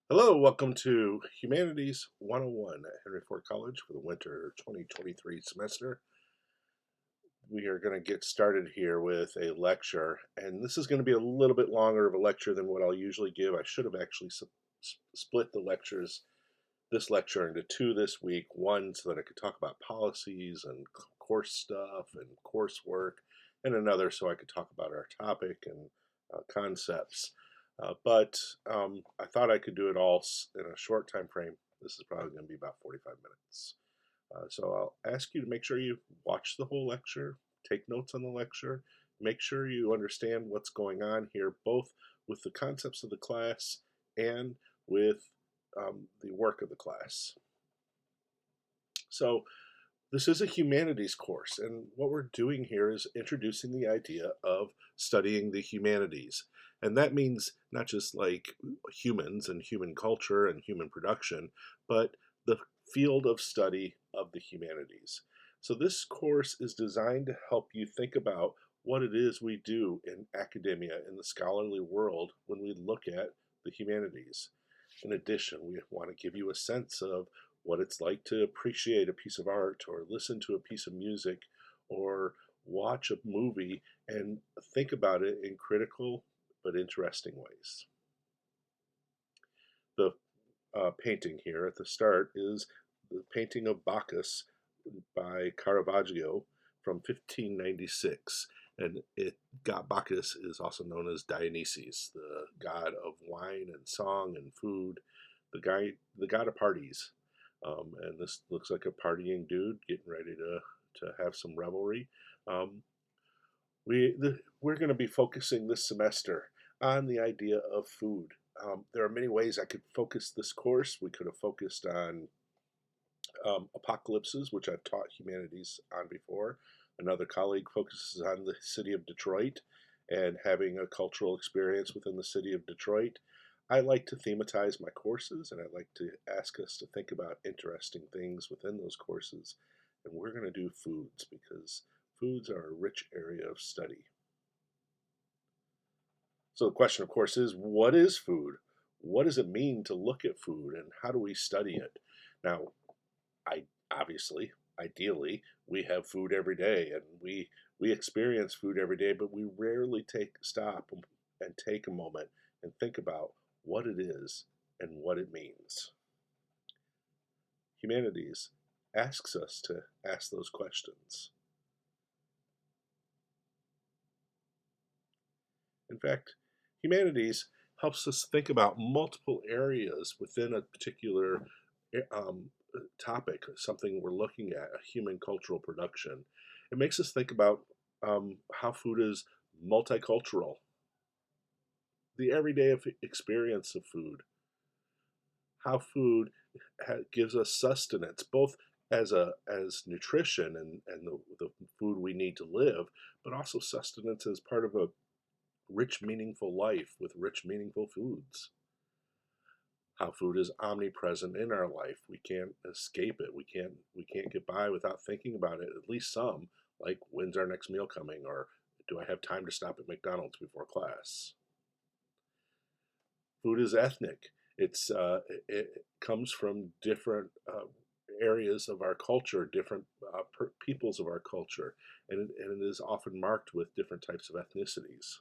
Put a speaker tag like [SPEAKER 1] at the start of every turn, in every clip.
[SPEAKER 1] Hello, welcome to Humanities 101 at Henry Ford College for the winter 2023 semester. We are going to get started here with a lecture, and this is going to be a little bit longer of a lecture than what I'll usually give. I should have actually split this lecture into two this week, one so that I could talk about policies and course stuff and coursework, and another so I could talk about our topic and concepts. But I thought I could do it all in a short time frame. This is probably going to be about 45 minutes. So I'll ask you to make sure you watch the whole lecture, take notes on the lecture, make sure you understand what's going on here, both with the concepts of the class and with the work of the class. So this is a humanities course, and what we're doing here is introducing the idea of studying the humanities. And that means not just like humans and human culture and human production, but the field of study of the humanities. So this course is designed to help you think about what it is we do in academia, in the scholarly world, when we look at the humanities. In addition, we want to give you a sense of what it's like to appreciate a piece of art or listen to a piece of music or watch a movie and think about it in critical but interesting ways. The painting here at the start is the painting of Bacchus by Caravaggio from 1596. And Bacchus is also known as Dionysus, the god of wine and song and food, the god of parties. And this looks like a partying dude getting ready to have some revelry. Um, we're going to be focusing this semester on the idea of food. There are many ways I could focus this course. We could have focused on apocalypses, which I've taught humanities on before. Another colleague focuses on the city of Detroit and having a cultural experience within the city of Detroit. I like to thematize my courses, and I like to ask us to think about interesting things within those courses. And we're going to do foods because foods are a rich area of study. So the question, of course, is what is food? What does it mean to look at food, and how do we study it? Now, I obviously, ideally, we have food every day, and we experience food every day, but we rarely stop and take a moment and think about what it is and what it means. Humanities asks us to ask those questions. In fact, humanities helps us think about multiple areas within a particular um, topic, something we're looking at, a human cultural production. It makes us think about how food is multicultural, the everyday experience of food, how food gives us sustenance, both as nutrition and the food we need to live, but also sustenance as part of a rich, meaningful life with rich, meaningful foods. How food is omnipresent in our life. We can't escape it. We can't get by without thinking about it. At least some, like when's our next meal coming, or do I have time to stop at McDonald's before class? Food is ethnic. It comes from different areas of our culture, different peoples of our culture, and it is often marked with different types of ethnicities.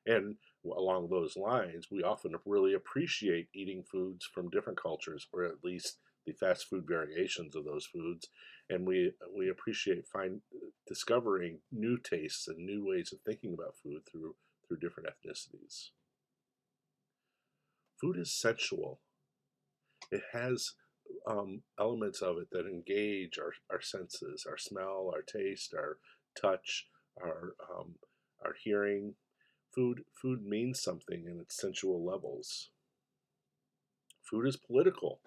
[SPEAKER 1] And along those lines, we often really appreciate eating foods from different cultures, or at least the fast food variations of those foods. And we appreciate discovering new tastes and new ways of thinking about food through different ethnicities. Food is sensual. It has elements of it that engage our senses, our smell, our taste, our touch, our hearing. Food means something in its sensual levels. Food is political.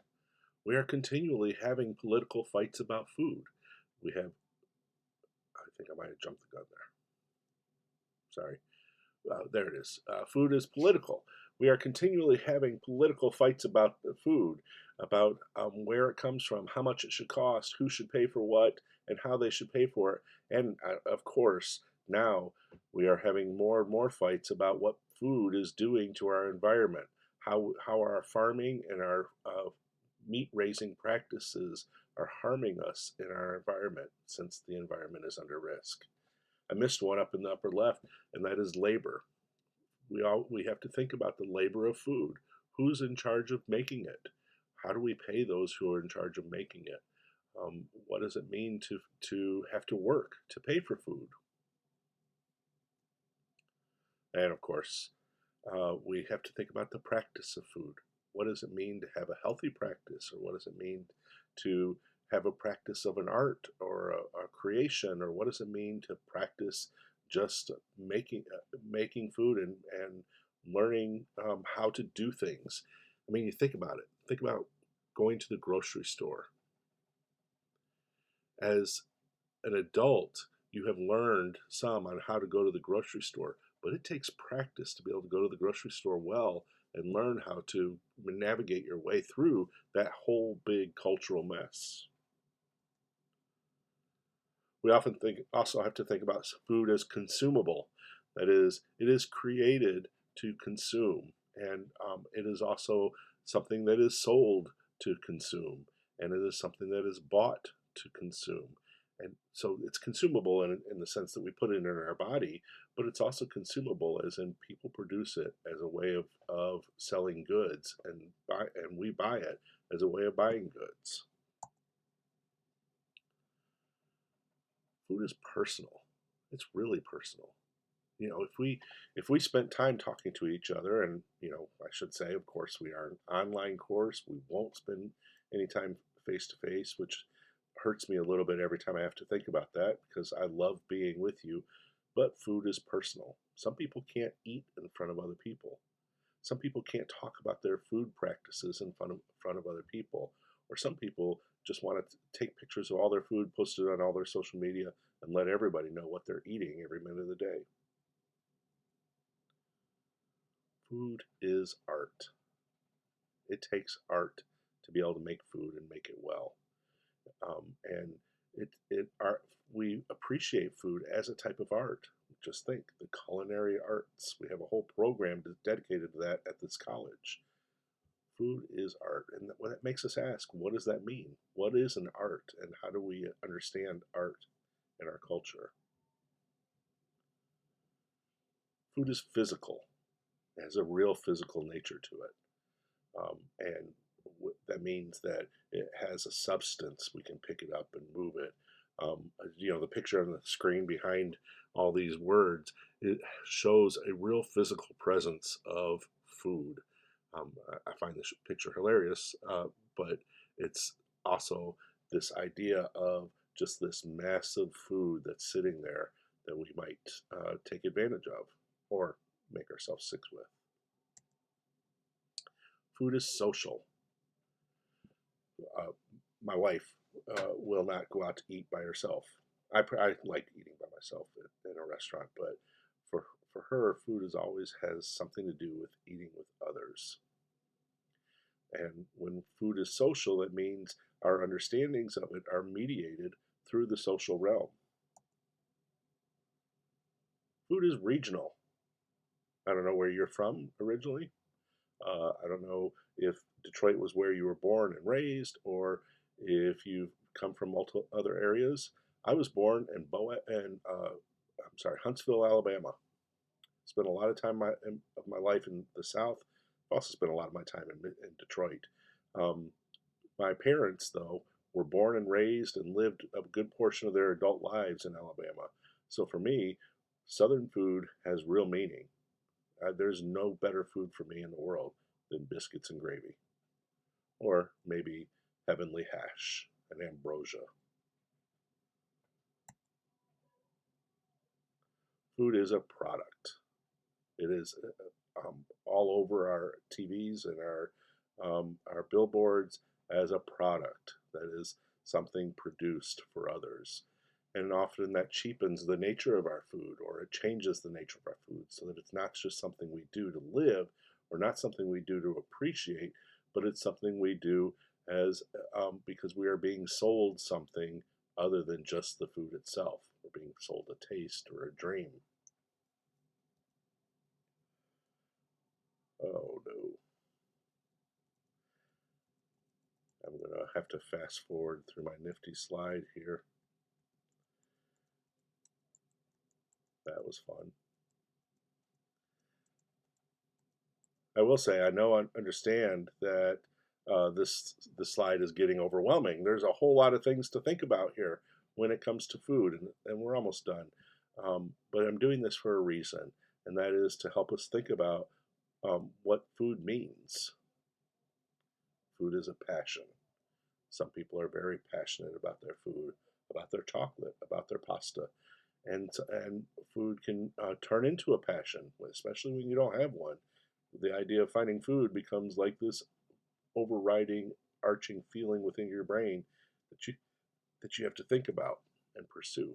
[SPEAKER 1] We are continually having political fights about food. We have, I think I might have jumped the gun there. Sorry. There it is. Food is political. We are continually having political fights about the food, about where it comes from, how much it should cost, who should pay for what, and how they should pay for it. And of course, now we are having more and more fights about what food is doing to our environment, how our farming and our meat raising practices are harming us in our environment, since the environment is under risk. I missed one up in the upper left, and that is labor. We have to think about the labor of food. Who's in charge of making it? How do we pay those who are in charge of making it? What does it mean to have to work to pay for food? And of course, we have to think about the practice of food. What does it mean to have a healthy practice, or what does it mean to have a practice of an art or a creation, or what does it mean to practice just making food and learning how to do things? I mean, you think about it. Think about going to the grocery store. As an adult, you have learned some on how to go to the grocery store, but it takes practice to be able to go to the grocery store well and learn how to navigate your way through that whole big cultural mess. We often also have to think about food as consumable. That is, it is created to consume, and it is also something that is sold to consume, and it is something that is bought to consume. And so it's consumable in the sense that we put it in our body, but it's also consumable as in people produce it as a way of selling goods, and we buy it as a way of buying goods. Food is personal. It's really personal. If we spent time talking to each other, and I should say, of course, we are an online course. We won't spend any time face to face, which hurts me a little bit every time I have to think about that, because I love being with you. But food is personal. Some people can't eat in front of other people. Some people can't talk about their food practices in front of other people, or some people just want to take pictures of all their food, post it on all their social media, and let everybody know what they're eating every minute of the day. Food is art. It takes art to be able to make food and make it well. And we appreciate food as a type of art. Just think, the culinary arts. We have a whole program dedicated to that at this college. Food is art, and that makes us ask, what does that mean? What is an art, and how do we understand art in our culture? Food is physical. It has a real physical nature to it. And that means that it has a substance. We can pick it up and move it. The picture on the screen behind all these words, it shows a real physical presence of food. I find this picture hilarious, but it's also this idea of just this massive food that's sitting there that we might take advantage of or make ourselves sick with. Food is social. My wife will not go out to eat by herself. I like eating by myself in a restaurant, but for her, food always has something to do with eating with others. And when food is social, it means our understandings of it are mediated through the social realm. Food is regional. I don't know where you're from originally. I don't know if Detroit was where you were born and raised, or if you've come from multiple other areas. I was born in Huntsville, Alabama. Spent a lot of time of my life in the South. I've also spent a lot of my time in Detroit. My parents, though, were born and raised and lived a good portion of their adult lives in Alabama. So for me, Southern food has real meaning. There's no better food for me in the world than biscuits and gravy, or maybe heavenly hash and ambrosia. Food is a product. It is all over our TVs and our billboards as a product that is something produced for others. And often that cheapens the nature of our food, or it changes the nature of our food, so that it's not just something we do to live, or not something we do to appreciate, but it's something we do as because we are being sold something other than just the food itself. We're being sold a taste or a dream. Oh no. have to fast forward through my nifty slide here. That was fun. I will say I know I understand that the slide is getting overwhelming. There's a whole lot of things to think about here when it comes to food, and we're almost done. But I'm doing this for a reason, and that is to help us think about what food means. Food is a passion. Some people are very passionate about their food, about their chocolate, about their pasta, and food can turn into a passion, especially when you don't have one. The idea of finding food becomes like this overriding, arching feeling within your brain that you have to think about and pursue.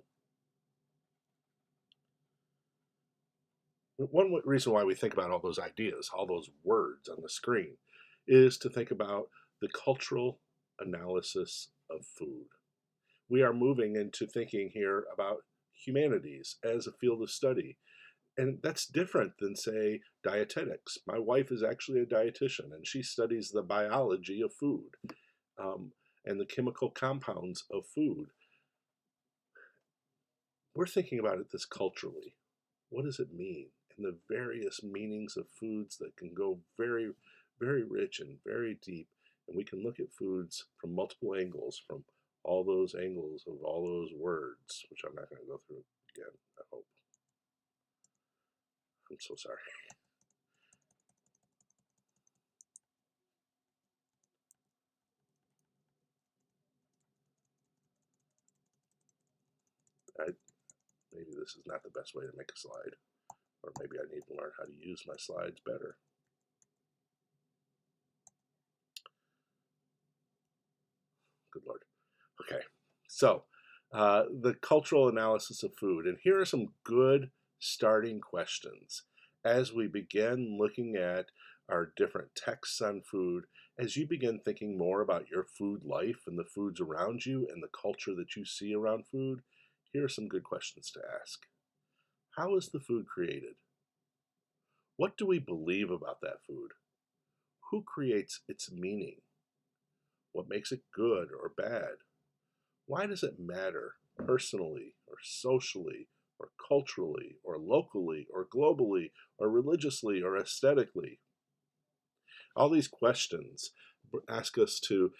[SPEAKER 1] One reason why we think about all those ideas, all those words on the screen, is to think about the cultural analysis of food. We are moving into thinking here about humanities as a field of study. And that's different than, say, dietetics. My wife is actually a dietitian, and she studies the biology of food and the chemical compounds of food. We're thinking about it this culturally. What does it mean? And the various meanings of foods that can go very, very rich and very deep. And we can look at foods from multiple angles, from all those angles of all those words, which I'm not going to go through again, I hope. I'm so sorry. Maybe this is not the best way to make a slide, or maybe I need to learn how to use my slides better. Good Lord. Okay, so the cultural analysis of food, and here are some good starting questions as we begin looking at our different texts on food. As you begin thinking more about your food life and the foods around you and the culture that you see around food, here are some good questions to ask. How is the food created? What do we believe about that food? Who creates its meaning? What makes it good or bad? Why does it matter personally or socially or culturally or locally or globally or religiously or aesthetically? All these questions ask us to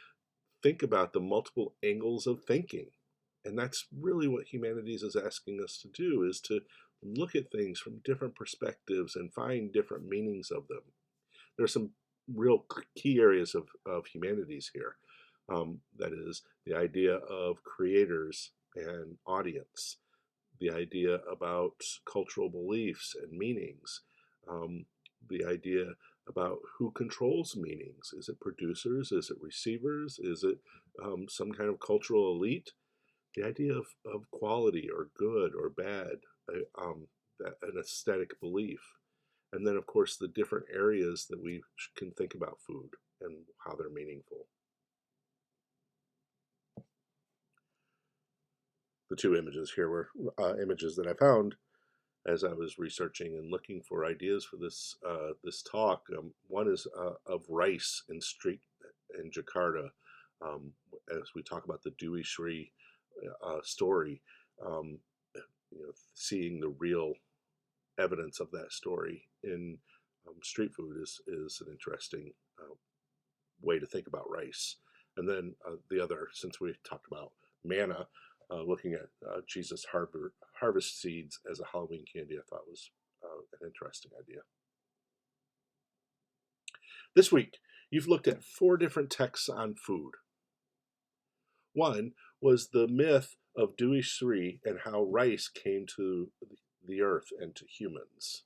[SPEAKER 1] think about the multiple angles of thinking. And that's really what humanities is asking us to do, is to look at things from different perspectives and find different meanings of them. There's some real key areas of humanities here. That is the idea of creators and audience, the idea about cultural beliefs and meanings, the idea about who controls meanings. Is it producers? Is it receivers? Is it some kind of cultural elite? The idea of quality or good or bad, an aesthetic belief. And then, of course, the different areas that we can think about food and how they're meaningful. The two images here were images that I found as I was researching and looking for ideas for this talk. One is of rice in street in Jakarta, as we talk about the Dewi Sri story. Seeing the real evidence of that story in street food is an interesting way to think about rice. And then the other, since we talked about manna, looking at Jesus' harvest seeds as a Halloween candy, I thought was an interesting idea. This week, you've looked at 4 different texts on food. One was the myth of Dewi Sri and how rice came to the earth and to humans.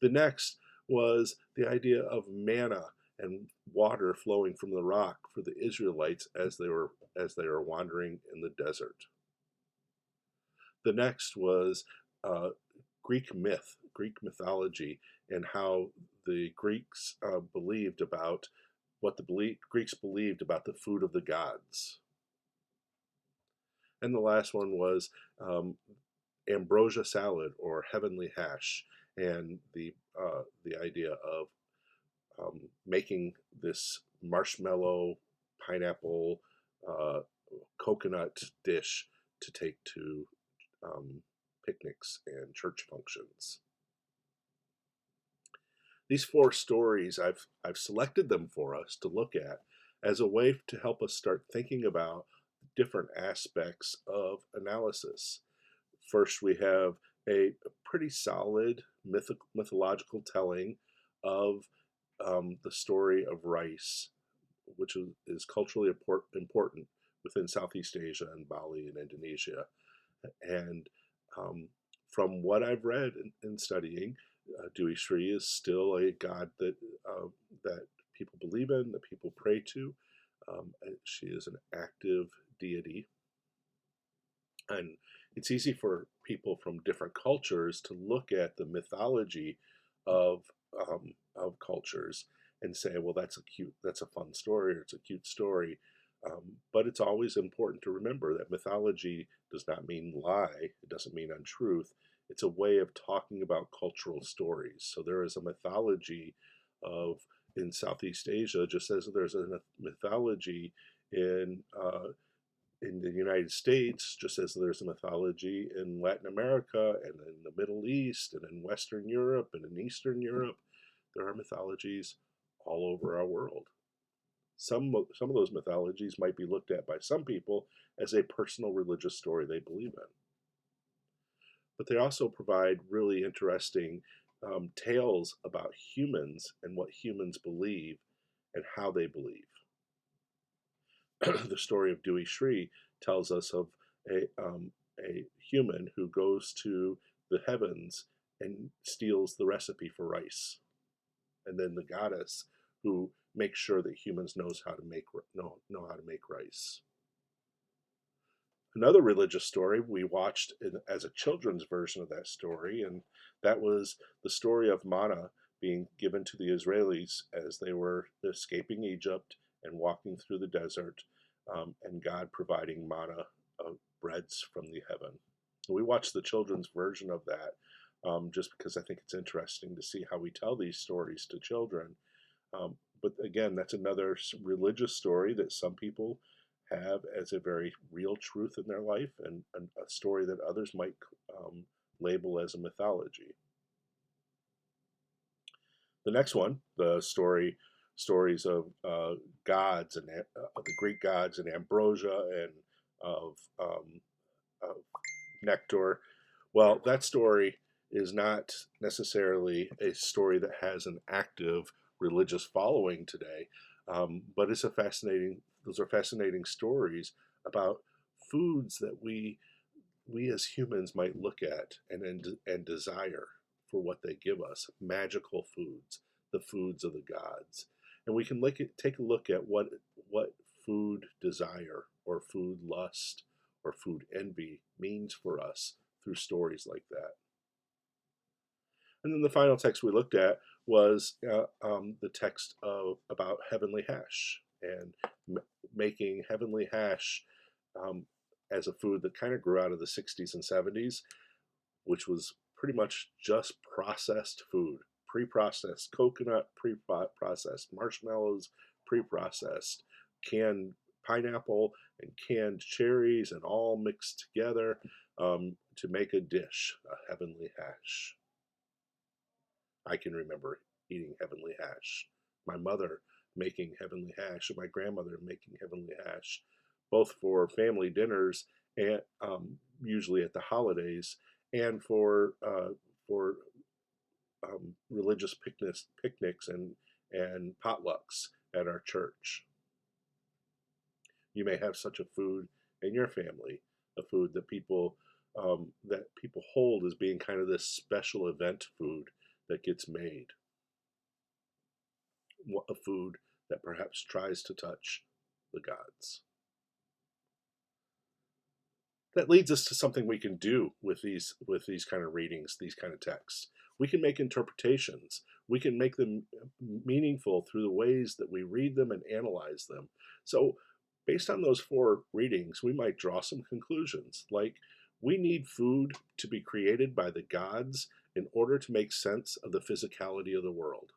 [SPEAKER 1] The next was the idea of manna and water flowing from the rock for the Israelites as they were wandering in the desert. The next was Greek mythology, and how the Greeks believed about what the Greeks believed about the food of the gods. And the last one was ambrosia salad or heavenly hash, and the idea of making this marshmallow pineapple coconut dish to take to picnics and church functions. These four stories, I've selected them for us to look at as a way to help us start thinking about different aspects of analysis. First, we have a pretty solid mythological telling of the story of rice, which is culturally important within Southeast Asia and Bali and Indonesia. And from what I've read in studying, Dewi Sri is still a god that people believe in, that people pray to. She is an active deity, and it's easy for people from different cultures to look at the mythology of cultures and say, well, that's a fun story, or it's a cute story. But it's always important to remember that mythology does not mean lie. It doesn't mean untruth. It's a way of talking about cultural stories. So there is a mythology in Southeast Asia, just as there's a mythology in the United States, just as there's a mythology in Latin America and in the Middle East and in Western Europe and in Eastern Europe. There are mythologies all over our world. Some of those mythologies might be looked at by some people as a personal religious story they believe in. But they also provide really interesting tales about humans and what humans believe and how they believe. The story of Dewi Sri tells us of a human who goes to the heavens and steals the recipe for rice, and then the goddess who makes sure that humans know how to make rice. Another religious story we watched as a children's version of that story, and that was the story of manna being given to the Israelis as they were escaping Egypt and walking through the desert, and God providing manna, breads from the heaven. We watched the children's version of that just because I think it's interesting to see how we tell these stories to children. But again, that's another religious story that some people have as a very real truth in their life, and a story that others might label as a mythology. The next one, the stories of gods and the Greek gods and ambrosia and of nectar. Well, that story is not necessarily a story that has an active religious following today, but it's those are fascinating stories about foods that we as humans might look at and desire for what they give us, magical foods, the foods of the gods. And we can take a look at what food desire or food lust or food envy means for us through stories like that. And then the final text we looked at was the text about heavenly hash and making heavenly hash as a food that kind of grew out of the 60s and 70s, which was pretty much just processed food, pre-processed coconut, pre-processed marshmallows, pre-processed canned pineapple and canned cherries, and all mixed together to make a dish, a heavenly hash. I can remember eating heavenly hash, my mother making heavenly hash, and my grandmother making heavenly hash, both for family dinners and usually at the holidays, and for religious picnics and potlucks at our church. You may have such a food in your family, a food that people hold as being kind of this special event food that gets made, a food that perhaps tries to touch the gods. That leads us to something we can do with these kind of readings, these kind of texts. We can make interpretations. We can make them meaningful through the ways that we read them and analyze them. So based on those four readings, we might draw some conclusions, like we need food to be created by the gods in order to make sense of the physicality of the world.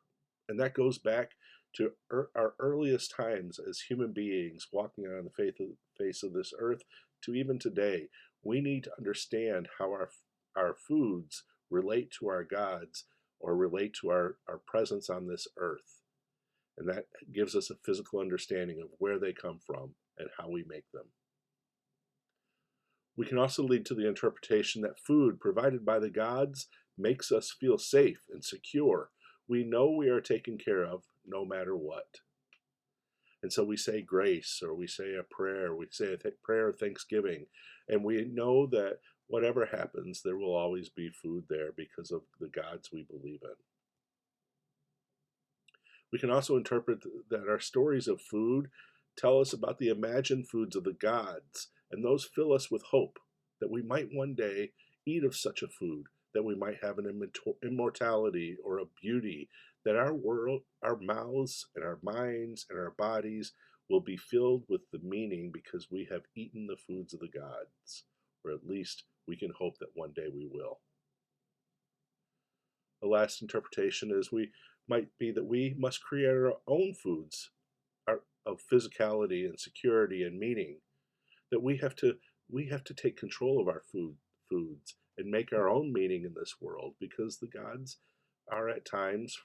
[SPEAKER 1] And that goes back to our earliest times as human beings walking on the face of this earth to even today. We need to understand how our foods relate to our gods or relate to our presence on this earth. And that gives us a physical understanding of where they come from and how we make them. We can also lead to the interpretation that food provided by the gods makes us feel safe and secure. We know we are taken care of no matter what. And so we say grace, or we say a prayer, we say a prayer of thanksgiving, and we know that whatever happens, there will always be food there because of the gods we believe in. We can also interpret that our stories of food tell us about the imagined foods of the gods, and those fill us with hope that we might one day eat of such a food, that we might have an immortality or a beauty, that our world, our mouths and our minds and our bodies will be filled with the meaning because we have eaten the foods of the gods, or at least we can hope that one day we will. The last interpretation is might be that we must create our own foods of physicality and security and meaning, that we have to take control of our foods and make our own meaning in this world because the gods are at times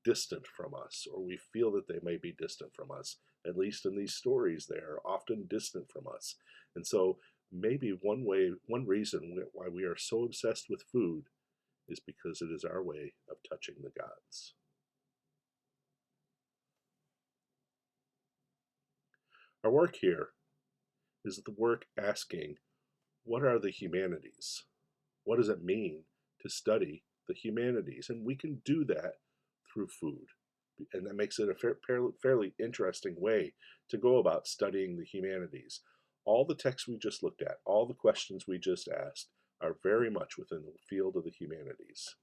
[SPEAKER 1] distant from us, or we feel that they may be distant from us. At least in these stories, they are often distant from us. And so maybe one reason why we are so obsessed with food is because it is our way of touching the gods. Our work here is the work asking, what are the humanities? What does it mean to study the humanities? And we can do that through food. And that makes it a fairly interesting way to go about studying the humanities. All the texts we just looked at, all the questions we just asked, are very much within the field of the humanities.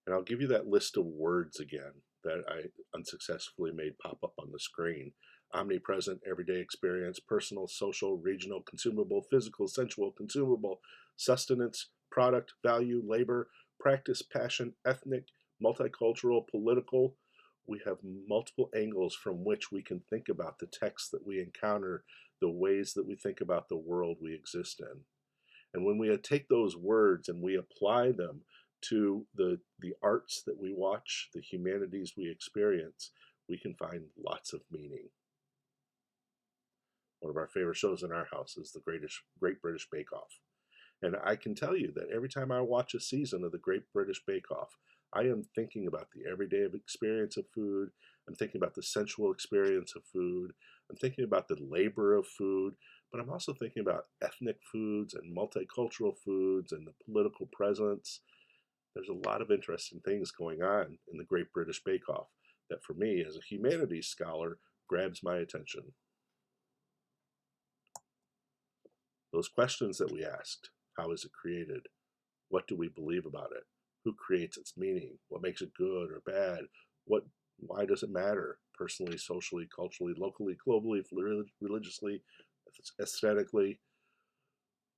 [SPEAKER 1] And I'll give you that list of words again that I unsuccessfully made pop up on the screen. Omnipresent, everyday experience, personal, social, regional, consumable, physical, sensual, consumable, sustenance, product, value, labor, practice, passion, ethnic, multicultural, political. We have multiple angles from which we can think about the texts that we encounter, the ways that we think about the world we exist in. And when we take those words and we apply them to the arts that we watch, the humanities we experience, we can find lots of meaning. One of our favorite shows in our house is the Great British Bake Off. And I can tell you that every time I watch a season of the Great British Bake Off, I am thinking about the everyday experience of food. I'm thinking about the sensual experience of food. I'm thinking about the labor of food. But I'm also thinking about ethnic foods and multicultural foods and the political presence. There's a lot of interesting things going on in the Great British Bake Off that, for me, as a humanities scholar, grabs my attention. Those questions that we asked: how is it created? What do we believe about it? Who creates its meaning? What makes it good or bad? Why does it matter? Personally, socially, culturally, locally, globally, religiously, aesthetically.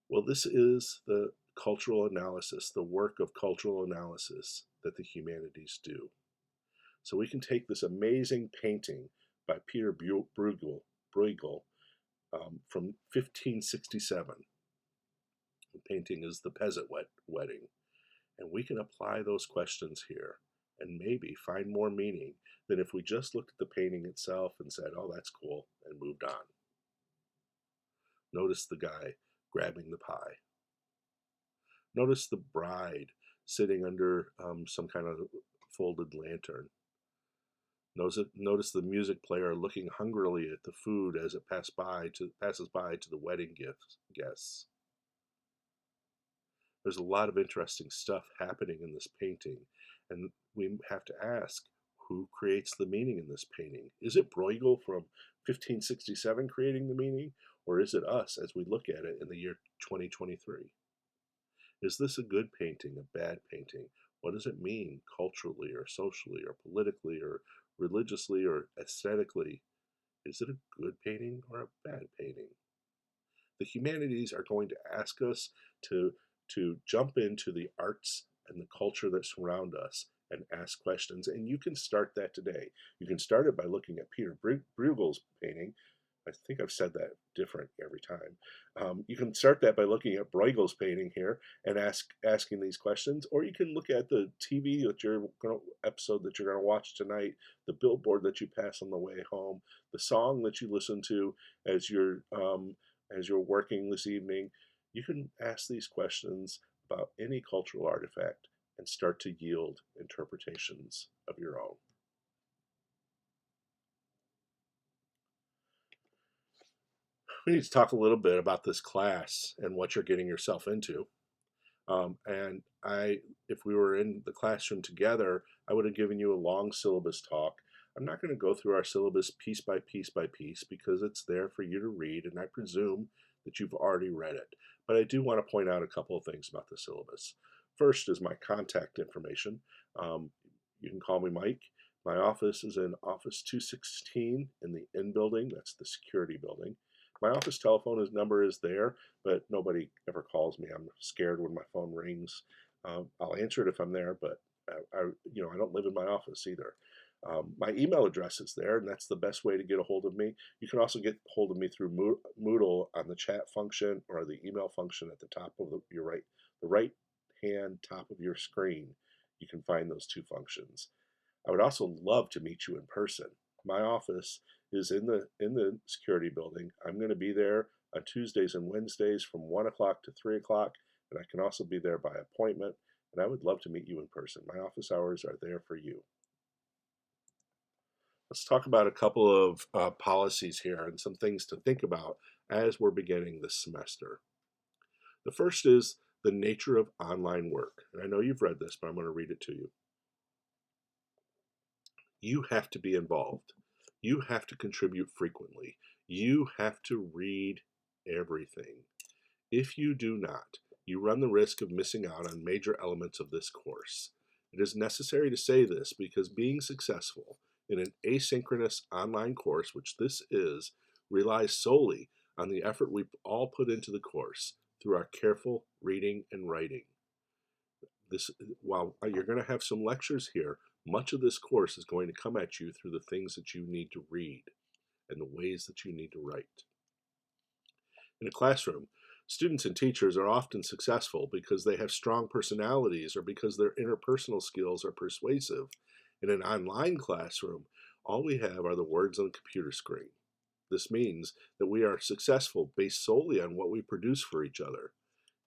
[SPEAKER 1] Well, this is the cultural analysis, the work of cultural analysis that the humanities do. So we can take this amazing painting by Peter Bruegel from 1567. The painting is The Peasant Wedding. And we can apply those questions here and maybe find more meaning than if we just looked at the painting itself and said, oh, that's cool, and moved on. Notice the guy grabbing the pie. Notice the bride sitting under some kind of folded lantern. Notice the music player looking hungrily at the food as it passes by to the wedding guests. There's a lot of interesting stuff happening in this painting, and we have to ask, who creates the meaning in this painting? Is it Bruegel from 1567 creating the meaning, or is it us as we look at it in the year 2023? Is this a good painting, a bad painting? What does it mean culturally or socially or politically or religiously or aesthetically? Is it a good painting or a bad painting? The humanities are going to ask us to jump into the arts and the culture that surround us and ask questions. And you can start that today. You can start it by looking at Peter Bruegel's painting. I think I've said that different every time. You can start that by looking at Bruegel's painting here and asking these questions, or you can look at the TV that episode that you're going to watch tonight, the billboard that you pass on the way home, the song that you listen to as you're working this evening. You can ask these questions about any cultural artifact and start to yield interpretations of your own. We need to talk a little bit about this class and what you're getting yourself into. If we were in the classroom together, I would have given you a long syllabus talk. I'm not going to go through our syllabus piece by piece by piece because it's there for you to read, and I presume that you've already read it. But I do want to point out a couple of things about the syllabus. First is my contact information. You can call me Mike. My office is in Office 216 in the N building. That's the security building. My office telephone number is there, but nobody ever calls me. I'm scared when my phone rings. I'll answer it if I'm there, but I don't live in my office either. My email address is there, and that's the best way to get a hold of me. You can also get a hold of me through Moodle on the chat function or the email function at the top of the right hand top of your screen. You can find those two functions. I would also love to meet you in person. My office is in the security building. I'm going to be there on Tuesdays and Wednesdays from 1 o'clock to 3 o'clock, and I can also be there by appointment, and I would love to meet you in person. My office hours are there for you. Let's talk about a couple of policies here and some things to think about as we're beginning this semester. The first is the nature of online work. And I know you've read this, but I'm going to read it to you. You have to be involved. You have to contribute frequently. You have to read everything. If you do not, you run the risk of missing out on major elements of this course. It is necessary to say this because being successful in an asynchronous online course, which this is, relies solely on the effort we all put into the course through our careful reading and writing. While you're going to have some lectures here, much of this course is going to come at you through the things that you need to read and the ways that you need to write. In a classroom, students and teachers are often successful because they have strong personalities or because their interpersonal skills are persuasive. In an online classroom, all we have are the words on the computer screen. This means that we are successful based solely on what we produce for each other.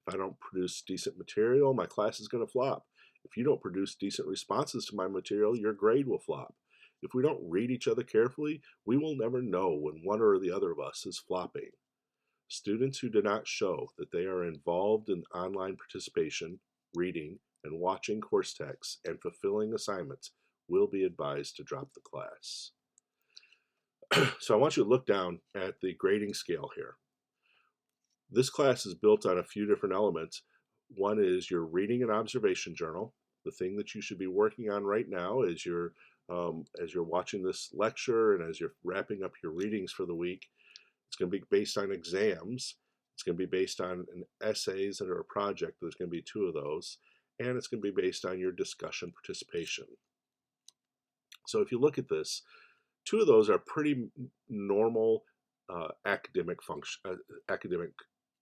[SPEAKER 1] If I don't produce decent material, my class is going to flop. If you don't produce decent responses to my material, your grade will flop. If we don't read each other carefully, we will never know when one or the other of us is flopping. Students who do not show that they are involved in online participation, reading, and watching course texts and fulfilling assignments will be advised to drop the class. So I want you to look down at the grading scale here. This class is built on a few different elements. One is your reading and observation journal, the thing that you should be working on right now as you're watching this lecture and as you're wrapping up your readings for the week. It's going to be based on exams. It's going to be based on essays that are a project. There's going to be 2 of those. And it's going to be based on your discussion participation. So if you look at this, 2 of those are pretty normal academic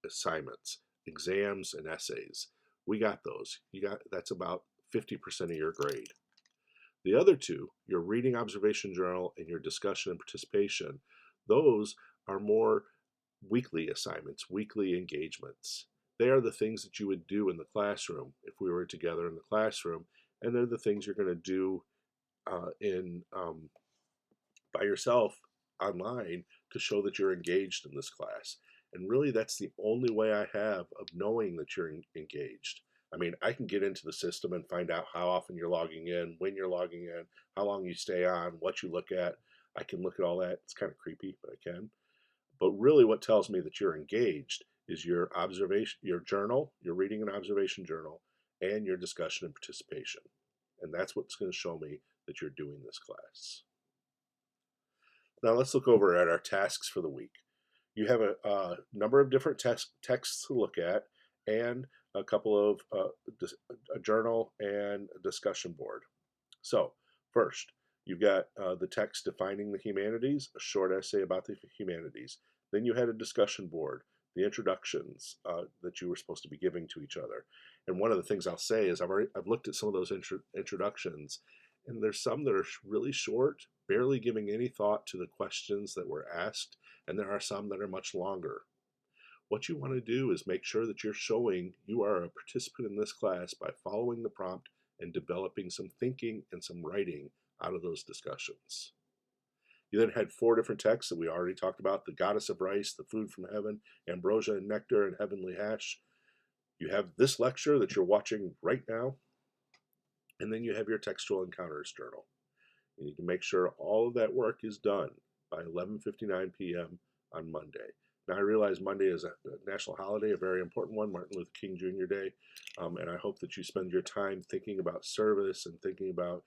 [SPEAKER 1] assignments, exams and essays. We got those. That's about 50% of your grade. The other 2, your reading observation journal and your discussion and participation, those are more weekly assignments, weekly engagements. They are the things that you would do in the classroom if we were together in the classroom, and they're the things you're going to do by yourself online to show that you're engaged in this class. And really, that's the only way I have of knowing that you're engaged. I mean, I can get into the system and find out how often you're logging in, when you're logging in, how long you stay on, what you look at. I can look at all that. It's kind of creepy, but I can. But really what tells me that you're engaged is your observation, your journal, your reading and observation journal, and your discussion and participation. And that's what's going to show me that you're doing this class. Now let's look over at our tasks for the week. You have a number of different texts to look at, and a couple of a journal and a discussion board. So first, you've got the text defining the humanities, a short essay about the humanities. Then you had a discussion board, the introductions that you were supposed to be giving to each other. And one of the things I'll say is I've looked at some of those introductions, and there's some that are really short, barely giving any thought to the questions that were asked, and there are some that are much longer. What you want to do is make sure that you're showing you are a participant in this class by following the prompt and developing some thinking and some writing out of those discussions. You then had 4 different texts that we already talked about: the goddess of rice, the food from heaven, ambrosia and nectar, and heavenly hash. You have this lecture that you're watching right now, and then you have your textual encounters journal. You need to make sure all of that work is done by 11:59 p.m. on Monday. Now, I realize Monday is a national holiday, a very important one, Martin Luther King Jr. Day, and I hope that you spend your time thinking about service and thinking about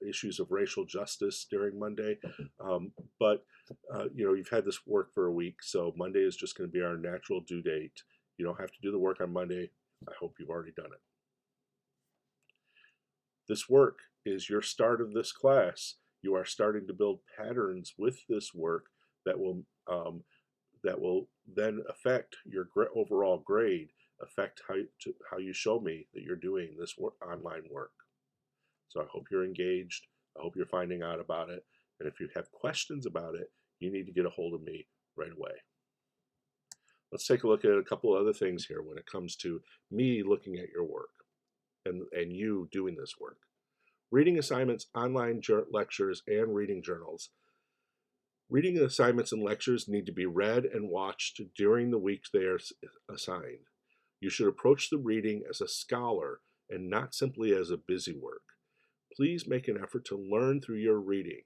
[SPEAKER 1] issues of racial justice during Monday. But you've had this work for a week, so Monday is just going to be our natural due date. You don't have to do the work on Monday. I hope you've already done it. This work is your start of this class. You are starting to build patterns with this work that will then affect your overall grade, affect how you show me that you're doing this online work. So I hope you're engaged. I hope you're finding out about it. And if you have questions about it, you need to get a hold of me right away. Let's take a look at a couple other things here when it comes to me looking at your work and you doing this work. Reading assignments, online lectures, and reading journals. Reading assignments and lectures need to be read and watched during the weeks they are assigned. You should approach the reading as a scholar and not simply as a busy work. Please make an effort to learn through your reading.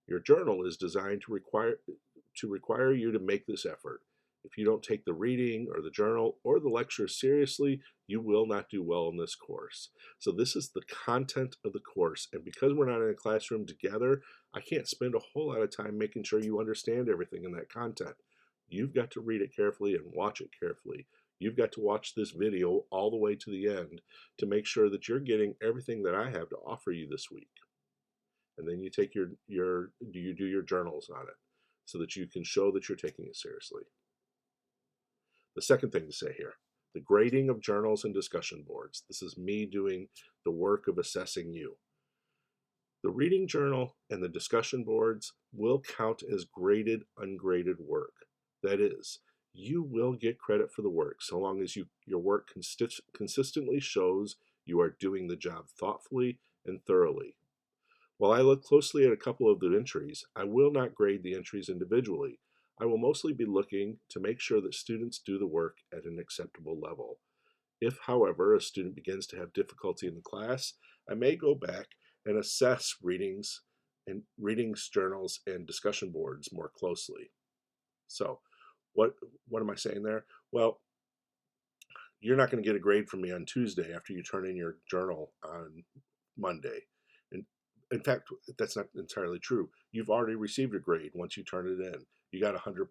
[SPEAKER 1] Your journal is designed to require you to make this effort. If you don't take the reading or the journal or the lecture seriously, you will not do well in this course. So this is the content of the course, and because we're not in a classroom together, I can't spend a whole lot of time making sure you understand everything in that content. You've got to read it carefully and watch it carefully. You've got to watch this video all the way to the end to make sure that you're getting everything that I have to offer you this week. And then you take you do your journals on it so that you can show that you're taking it seriously. The second thing to say here, the grading of journals and discussion boards. This is me doing the work of assessing you. The reading journal and the discussion boards will count as graded, ungraded work. That is, you will get credit for the work so long as your work consistently shows you are doing the job thoughtfully and thoroughly. While I look closely at a couple of the entries, I will not grade the entries individually. I will mostly be looking to make sure that students do the work at an acceptable level. If, however, a student begins to have difficulty in the class, I may go back and assess readings, journals, and discussion boards more closely. So, what am I saying there? Well, you're not going to get a grade from me on Tuesday after you turn in your journal on Monday. And in fact, that's not entirely true. You've already received your grade once you turn it in. You got 100%.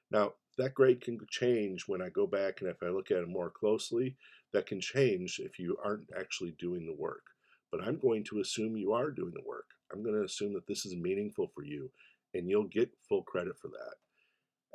[SPEAKER 1] Now, that grade can change when I go back, and if I look at it more closely, that can change if you aren't actually doing the work. But I'm going to assume you are doing the work. I'm going to assume that this is meaningful for you, and you'll get full credit for that.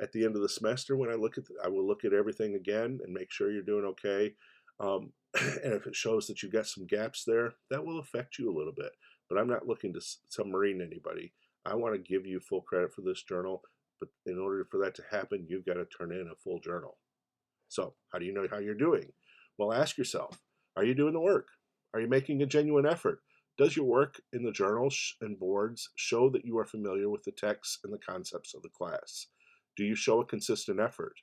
[SPEAKER 1] At the end of the semester, when I will look at everything again and make sure you're doing okay. And if it shows that you've got some gaps there, that will affect you a little bit. But I'm not looking to submarine anybody. I want to give you full credit for this journal, but in order for that to happen, you've got to turn in a full journal. So how do you know how you're doing? Well, ask yourself, are you doing the work? Are you making a genuine effort? Does your work in the journals and boards show that you are familiar with the texts and the concepts of the class? Do you show a consistent effort?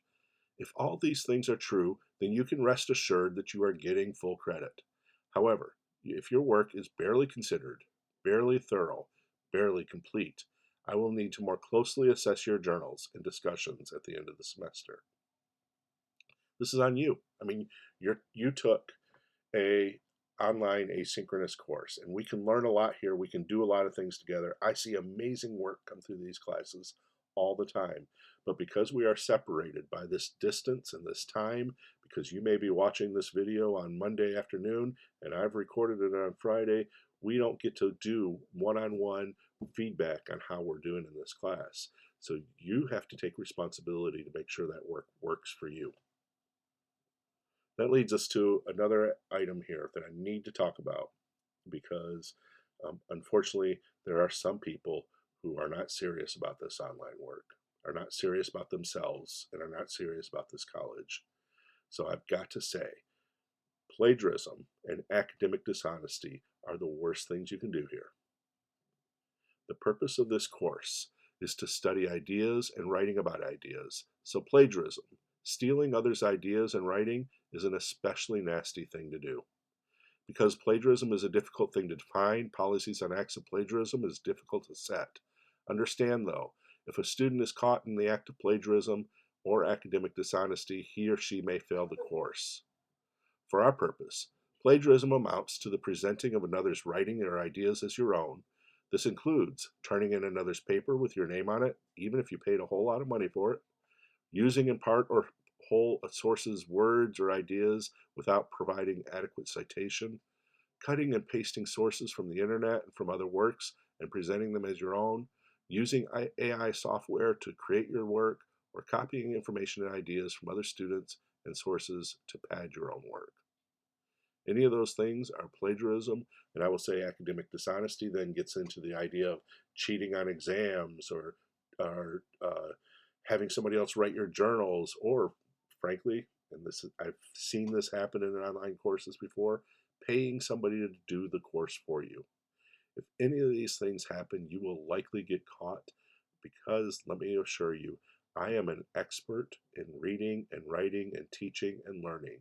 [SPEAKER 1] If all these things are true, then you can rest assured that you are getting full credit. However, if your work is barely considered, barely thorough, barely complete, I will need to more closely assess your journals and discussions at the end of the semester. This is on you. I mean, you took a online asynchronous course, and we can learn a lot here. We can do a lot of things together. I see amazing work come through these classes all the time. But because we are separated by this distance and this time, because you may be watching this video on Monday afternoon and I've recorded it on Friday. We don't get to do one-on-one feedback on how we're doing in this class. So you have to take responsibility to make sure that work works for you. That leads us to another item here that I need to talk about, because unfortunately there are some people who are not serious about this online work, are not serious about themselves, and are not serious about this college. So I've got to say, plagiarism and academic dishonesty are the worst things you can do here. The purpose of this course is to study ideas and writing about ideas. So plagiarism, stealing others' ideas and writing, is an especially nasty thing to do. Because plagiarism is a difficult thing to define, policies on acts of plagiarism is difficult to set. Understand, though, if a student is caught in the act of plagiarism or academic dishonesty, he or she may fail the course. For our purpose, plagiarism amounts to the presenting of another's writing or ideas as your own. This includes turning in another's paper with your name on it, even if you paid a whole lot of money for it, using in part or whole a source's words or ideas without providing adequate citation, cutting and pasting sources from the internet and from other works and presenting them as your own, using AI software to create your work, or copying information and ideas from other students and sources to pad your own work. Any of those things are plagiarism, and I will say academic dishonesty then gets into the idea of cheating on exams, or having somebody else write your journals, or frankly, and I've seen this happen in online courses before, paying somebody to do the course for you. If any of these things happen, you will likely get caught, because let me assure you, I am an expert in reading and writing and teaching and learning,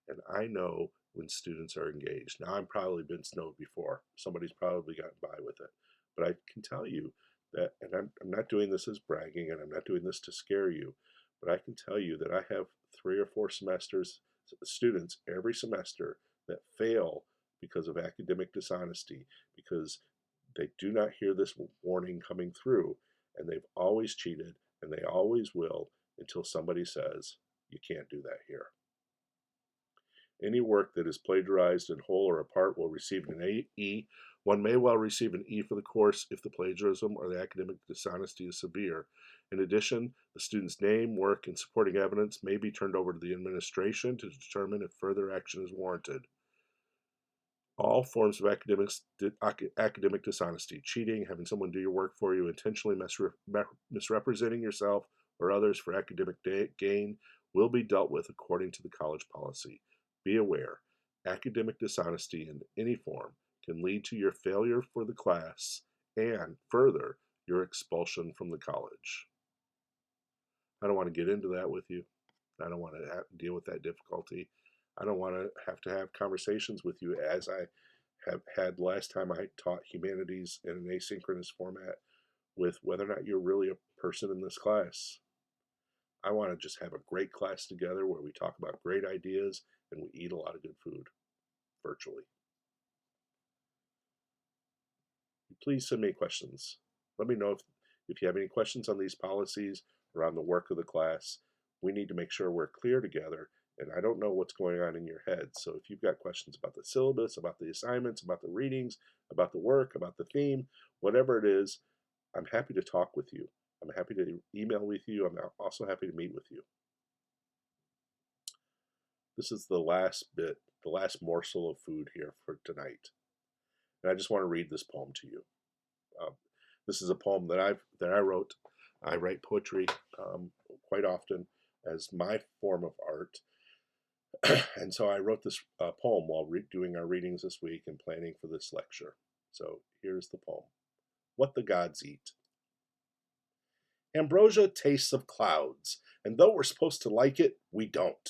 [SPEAKER 1] and I know when students are engaged. Now, I've probably been snowed before. Somebody's probably gotten by with it. But I can tell you that, and I'm not doing this as bragging, and I'm not doing this to scare you, but I can tell you that I have 3 or 4 students every semester that fail because of academic dishonesty, because they do not hear this warning coming through, and they've always cheated, and they always will, until somebody says, you can't do that here. Any work that is plagiarized in whole or part will receive an E. One may well receive an E for the course if the plagiarism or the academic dishonesty is severe. In addition, the student's name, work, and supporting evidence may be turned over to the administration to determine if further action is warranted. All forms of academic dishonesty, cheating, having someone do your work for you, intentionally misrepresenting yourself or others for academic gain, will be dealt with according to the college policy. Be aware, academic dishonesty in any form can lead to your failure for the class and, further, your expulsion from the college. I don't want to get into that with you. I don't want to deal with that difficulty. I don't want to have conversations with you as I have had last time I taught humanities in an asynchronous format, with whether or not you're really a person in this class. I want to just have a great class together where we talk about great ideas and we eat a lot of good food virtually. Please send me questions. Let me know if you have any questions on these policies or on the work of the class. We need to make sure we're clear together, and I don't know what's going on in your head. So if you've got questions about the syllabus, about the assignments, about the readings, about the work, about the theme, whatever it is, I'm happy to talk with you. I'm happy to email with you. I'm also happy to meet with you. This is the last bit, the last morsel of food here for tonight. And I just want to read this poem to you. This is a poem that I wrote. I write poetry quite often as my form of art. And so I wrote this poem while doing our readings this week and planning for this lecture. So here's the poem. What the Gods Eat. Ambrosia tastes of clouds, and though we're supposed to like it, we don't.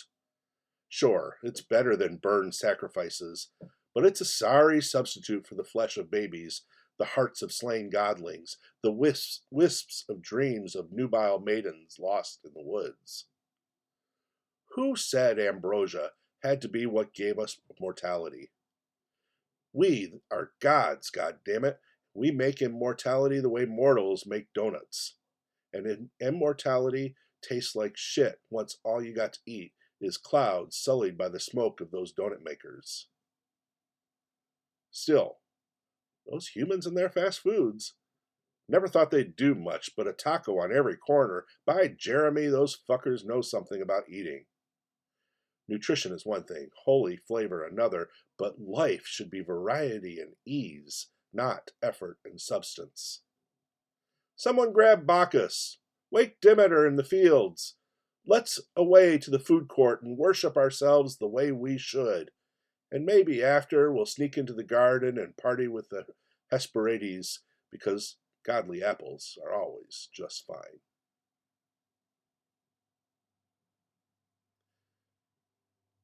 [SPEAKER 1] Sure, it's better than burned sacrifices, but it's a sorry substitute for the flesh of babies, the hearts of slain godlings, the wisps of dreams of nubile maidens lost in the woods. Who said ambrosia had to be what gave us mortality? We are gods, goddammit. We make immortality the way mortals make donuts. And immortality tastes like shit once all you got to eat is clouds sullied by the smoke of those donut makers. Still, those humans and their fast foods, never thought they'd do much, but a taco on every corner. By Jeremy, those fuckers know something about eating. Nutrition is one thing, holy flavor another, but life should be variety and ease, not effort and substance. Someone grab Bacchus. Wake Demeter in the fields. Let's away to the food court and worship ourselves the way we should. And maybe after we'll sneak into the garden and party with the Hesperides, because godly apples are always just fine.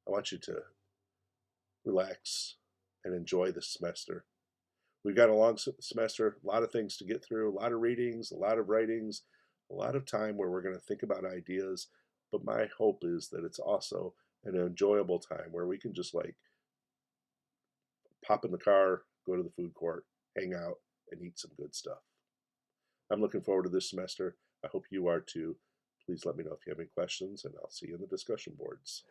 [SPEAKER 1] I want you to relax and enjoy this semester. We've got a long semester, a lot of things to get through, a lot of readings, a lot of writings, a lot of time where we're going to think about ideas. But my hope is that it's also an enjoyable time where we can just like pop in the car, go to the food court, hang out, and eat some good stuff. I'm looking forward to this semester. I hope you are too. Please let me know if you have any questions, and I'll see you in the discussion boards.